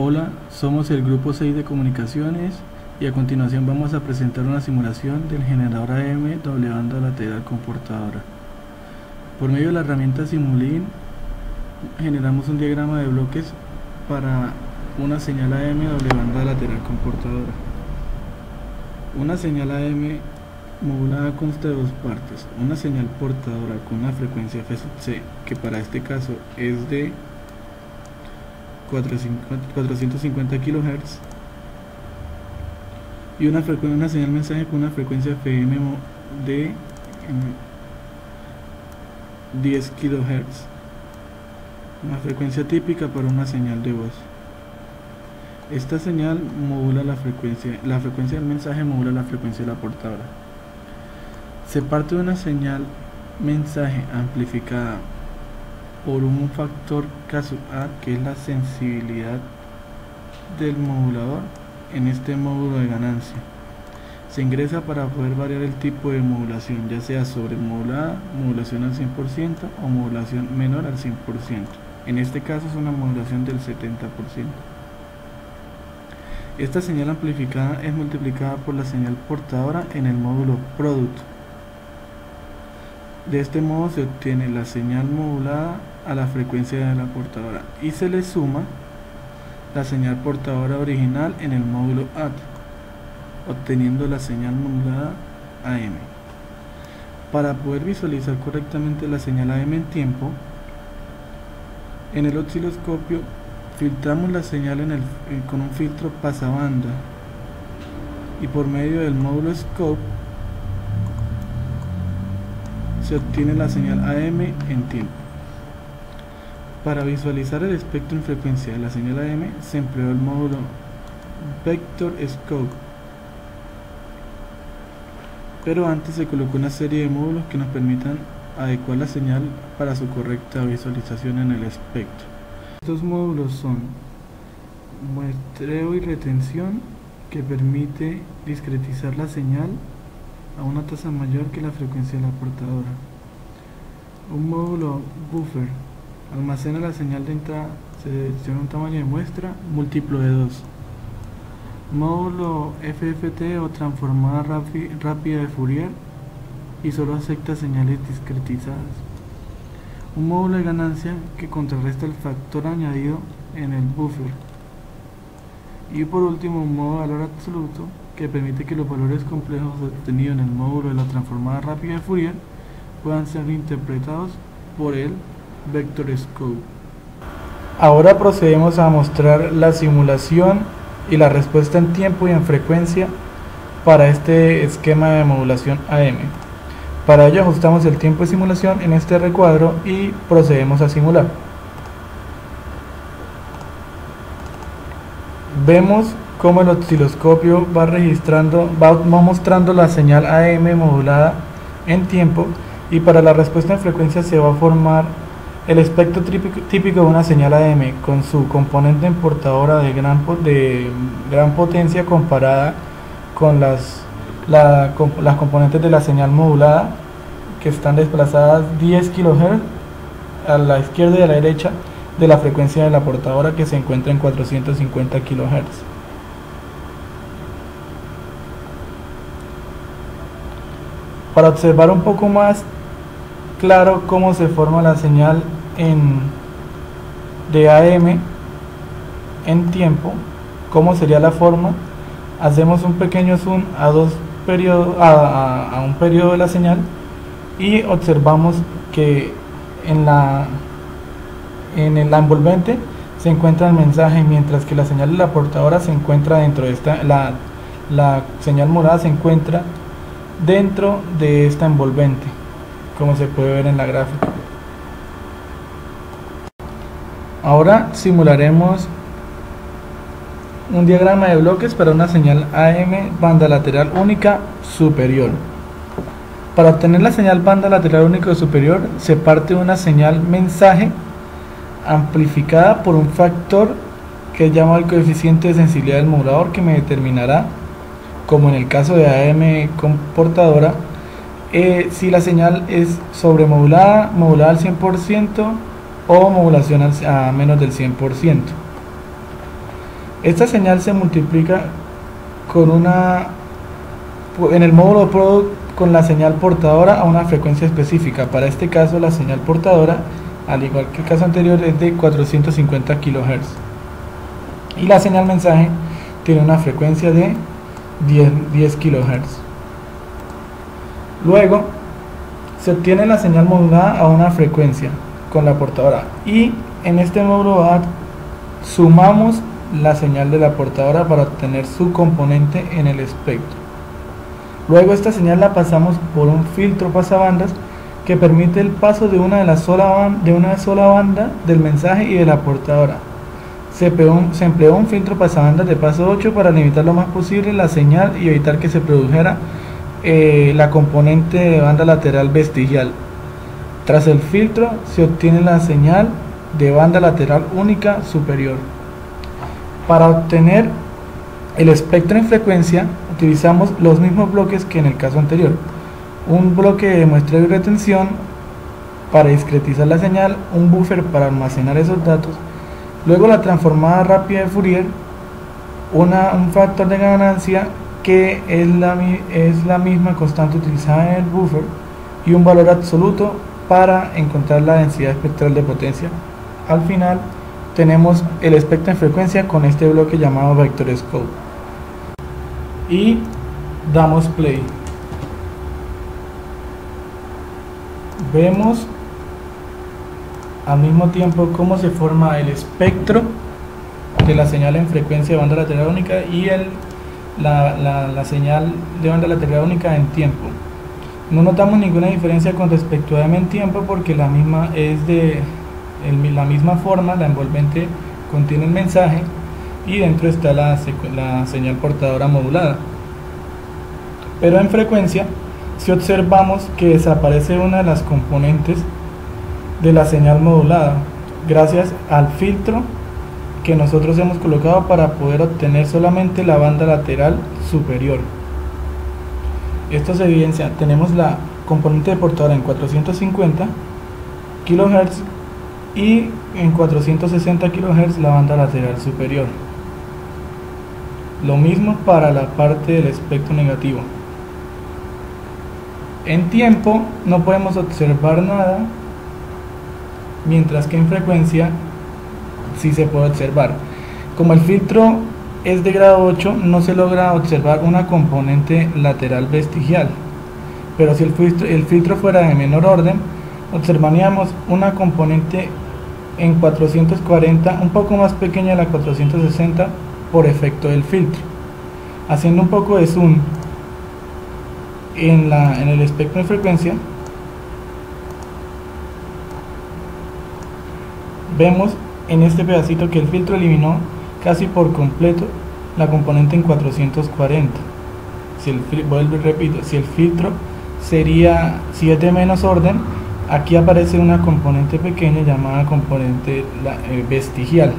Hola, somos el grupo 6 de comunicaciones y a continuación vamos a presentar una simulación del generador AM doble banda lateral con portadora. Por medio de la herramienta Simulink generamos un diagrama de bloques para una señal AM doble banda lateral con portadora. Una señal AM modulada consta de dos partes: una señal portadora con una frecuencia F sub C, que para este caso es de 450 kHz, y una señal mensaje con una frecuencia FM de 10 kHz, una frecuencia típica para una señal de voz. Esta señal modula la frecuencia del mensaje modula la frecuencia de la portadora. Se parte de una señal mensaje amplificada por un factor caso A, que es la sensibilidad del modulador en este módulo de ganancia. Se ingresa para poder variar el tipo de modulación, ya sea sobremodulada, modulación al 100% o modulación menor al 100%. En este caso es una modulación del 70%. Esta señal amplificada es multiplicada por la señal portadora en el módulo product. De este modo se obtiene la señal modulada a la frecuencia de la portadora y se le suma la señal portadora original en el módulo add, obteniendo la señal modulada AM. Para poder visualizar correctamente la señal AM en tiempo, en el osciloscopio filtramos la señal con un filtro pasabanda, y por medio del módulo scope se obtiene la señal AM en tiempo. Para visualizar el espectro en frecuencia de la señal AM se empleó el módulo Vector Scope, pero antes se colocó una serie de módulos que nos permitan adecuar la señal para su correcta visualización en el espectro. Estos módulos son muestreo y retención, que permite discretizar la señal a una tasa mayor que la frecuencia de la portadora. Un módulo buffer almacena la señal de entrada, se selecciona un tamaño de muestra múltiplo de 2. Módulo FFT o transformada rápida de Fourier, y solo acepta señales discretizadas. Un módulo de ganancia que contrarresta el factor añadido en el buffer. Y por último, un modo de valor absoluto que permite que los valores complejos obtenidos en el módulo de la transformada rápida de Fourier puedan ser interpretados por el Vector Scope. Ahora procedemos a mostrar la simulación y la respuesta en tiempo y en frecuencia para este esquema de modulación AM. Para ello ajustamos el tiempo de simulación en este recuadro y procedemos a simular. Vemos cómo el osciloscopio va mostrando la señal AM modulada en tiempo, y para la respuesta en frecuencia se va a formar el espectro típico de una señal AM con su componente en portadora de gran potencia comparada con las componentes de la señal modulada, que están desplazadas 10 kHz a la izquierda y a la derecha de la frecuencia de la portadora, que se encuentra en 450 kHz. Para observar un poco más claro cómo se forma la señal de AM en tiempo, cómo sería la forma, hacemos un pequeño zoom a un periodo de la señal y observamos que en la envolvente se encuentra el mensaje, mientras que la señal de la portadora se encuentra dentro de la señal morada se encuentra dentro de esta envolvente, como se puede ver en la gráfica. Ahora simularemos un diagrama de bloques para una señal AM banda lateral única superior. Para obtener la señal banda lateral única superior se parte de una señal mensaje amplificada por un factor que es llamado el coeficiente de sensibilidad del modulador, que me determinará, como en el caso de AM con portadora, si la señal es sobremodulada, modulada al 100% o modulación a menos del 100%. Esta señal se multiplica en el módulo product con la señal portadora a una frecuencia específica. Para este caso, la señal portadora, al igual que el caso anterior, es de 450 kHz. Y la señal mensaje tiene una frecuencia de 10 kHz. Luego, se obtiene la señal modulada a una frecuencia con la portadora. Y en este módulo sumamos la señal de la portadora para obtener su componente en el espectro. Luego esta señal la pasamos por un filtro pasabandas que permite el paso de una sola banda del mensaje y de la portadora. Se empleó un filtro pasabandas de paso 8 para limitar lo más posible la señal y evitar que se produjera la componente de banda lateral vestigial. Tras el filtro se obtiene la señal de banda lateral única superior. Para obtener el espectro en frecuencia utilizamos los mismos bloques que en el caso anterior: un bloque de muestreo y retención para discretizar la señal, un buffer para almacenar esos datos, luego la transformada rápida de Fourier, un factor de ganancia que es la misma constante utilizada en el buffer, y un valor absoluto para encontrar la densidad espectral de potencia. Al final tenemos el espectro en frecuencia con este bloque llamado VectorScope. Y damos play. Vemos al mismo tiempo cómo se forma el espectro de la señal en frecuencia de banda lateral única y la señal de banda lateral única en tiempo. No notamos ninguna diferencia con respecto a M en tiempo porque la misma es de la misma forma. La envolvente contiene el mensaje y dentro está la señal portadora modulada. Pero en frecuencia, si observamos que desaparece una de las componentes de la señal modulada gracias al filtro que nosotros hemos colocado para poder obtener solamente la banda lateral superior. Esto se evidencia: tenemos la componente de portadora en 450 kHz y en 460 kHz la banda lateral superior. Lo mismo para la parte del espectro negativo. En tiempo no podemos observar nada, mientras que en frecuencia sí se puede observar. Como el filtro es de grado 8, no se logra observar una componente lateral vestigial, pero si el filtro fuera de menor orden, observaríamos una componente en 440 un poco más pequeña de la 460 por efecto del filtro. Haciendo un poco de zoom en el espectro de frecuencia, vemos en este pedacito que el filtro eliminó casi por completo la componente en 440. Vuelvo y repito, si el filtro si es de menos orden, aquí aparece una componente pequeña llamada componente vestigial.